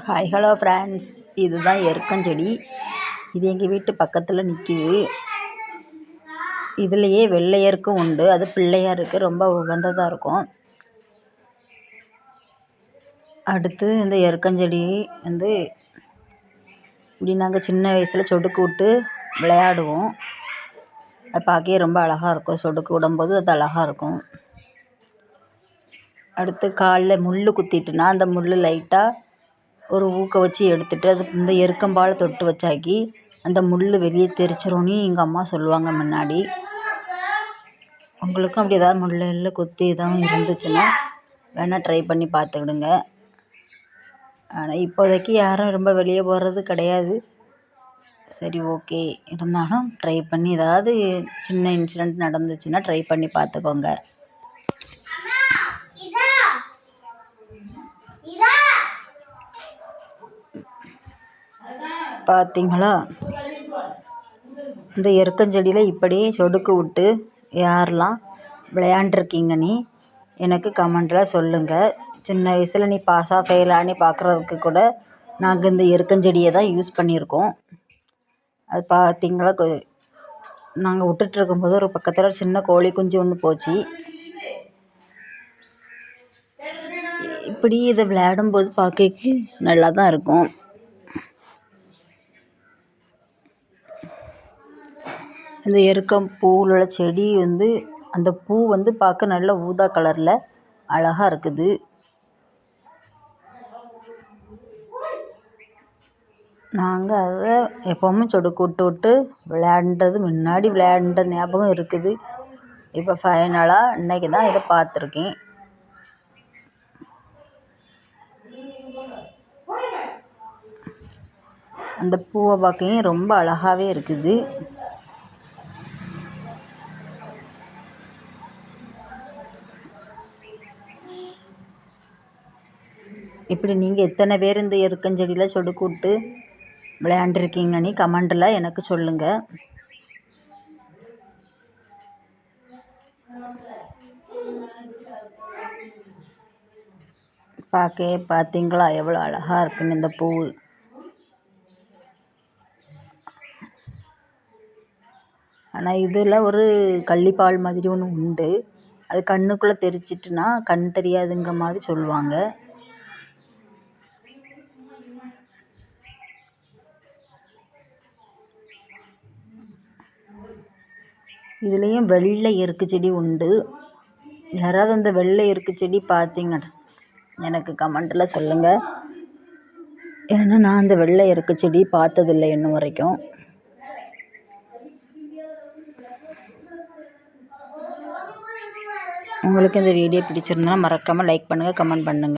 Hi hello friends, இதுதான் எருக்கஞ்செடி. இது எங்கள் வீட்டு பக்கத்தில் நிற்கிது. இதுலேயே வெள்ளை எருக்கும் உண்டு. அது பிள்ளையாருக்கு ரொம்ப உகந்ததாக இருக்கும். அடுத்து இந்த எருக்கஞ்செடி இப்படி நாங்கள் சின்ன வயசில் சொடுக்கு விட்டு விளையாடுவோம். அது பார்க்கவே ரொம்ப அழகாக இருக்கும். சொடுக்கு விடும்போது அது அழகாக இருக்கும். அடுத்து காலில் முள் குத்திட்டுனா அந்த முள் லைட்டாக ஒரு ஊக்க வச்சு எடுத்துட்டு அது இந்த எருக்கம்பால் தொட்டு வச்சாக்கி அந்த முள் வெளியே தெரிச்சிரும்னு எங்கள் அம்மா சொல்லுவாங்க முன்னாடி. உங்களுக்கும் அப்படி ஏதாவது முள் குத்தி எதாவது இருந்துச்சுன்னா வேணால் ட்ரை பண்ணி பார்த்துக்கிடுங்க. ஆனால் இப்போதைக்கு யாரும் ரொம்ப வெளியே போகிறது கிடையாது. சரி, ஓகே. இருந்தாலும் ட்ரை பண்ணி ஏதாவது சின்ன இன்சிடெண்ட் நடந்துச்சுன்னா ட்ரை பண்ணி பார்த்துக்கோங்க. பார்த்தீங்களா, இந்த எருக்கஞ்செடியில் இப்படி சொடுக்கு விட்டு யாரெல்லாம் விளையாண்டுருக்கீங்கன்னு எனக்கு கமெண்டில் சொல்லுங்கள். சின்ன வயசில் நீ பாஸாக ஃபெயிலானு பார்க்குறதுக்கு கூட நாங்கள் இந்த எருக்கஞ்செடியை தான் யூஸ் பண்ணியிருக்கோம். அது பார்த்தீங்களா, நாங்கள் விட்டுட்டு இருக்கும்போது ஒரு பக்கத்தில் சின்ன கோழி குஞ்சு ஒன்று போச்சு. இப்படி இதை விளையாடும்போது பார்க்க நல்லா தான் இருக்கும். இந்த எருக்கம் பூவில் உள்ள செடி அந்த பூ பார்க்க நல்ல ஊதா கலரில் அழகாக இருக்குது. நாங்கள் அதை எப்போவுமே சொடுக்கு விட்டு விட்டு விளையாண்டது முன்னாடி விளையாண்ட ஞாபகம் இருக்குது. இப்போ ஃபைனலாக இன்றைக்கி தான் இதை பார்த்துருக்கேன். அந்த பூவை பார்க்கவும் ரொம்ப அழகாகவே இருக்குது. இப்படி நீங்கள் எத்தனை பேர் இந்த எருக்கஞ்செடியில் சொடுக்கு விட்டு விளையாண்டுருக்கீங்கன்னு கமெண்டில் எனக்கு சொல்லுங்கள். பார்த்தீங்களா எவ்வளோ அழகாக இருக்குன்னு இந்த பூ. ஆனால் இதில் ஒரு கள்ளிப்பால் மாதிரி ஒன்று உண்டு. அது கண்ணுக்குள்ளே தெரிச்சிட்டுனா கண் தெரியாதுங்க மாதிரி சொல்லுவாங்க. இதுலேயும் வெள்ளை எருக்கு செடி உண்டு. யாராவது அந்த வெள்ளை எருக்கு செடி பார்த்தீங்கன்னா எனக்கு கமெண்டில் சொல்லுங்கள். ஏன்னா நான் அந்த வெள்ளை எருக்கு செடி பார்த்ததில்லை இன்னும் வரைக்கும். உங்களுக்கு இந்த வீடியோ பிடிச்சிருந்தா மறக்காமல் லைக் பண்ணுங்கள், கமெண்ட் பண்ணுங்கள்.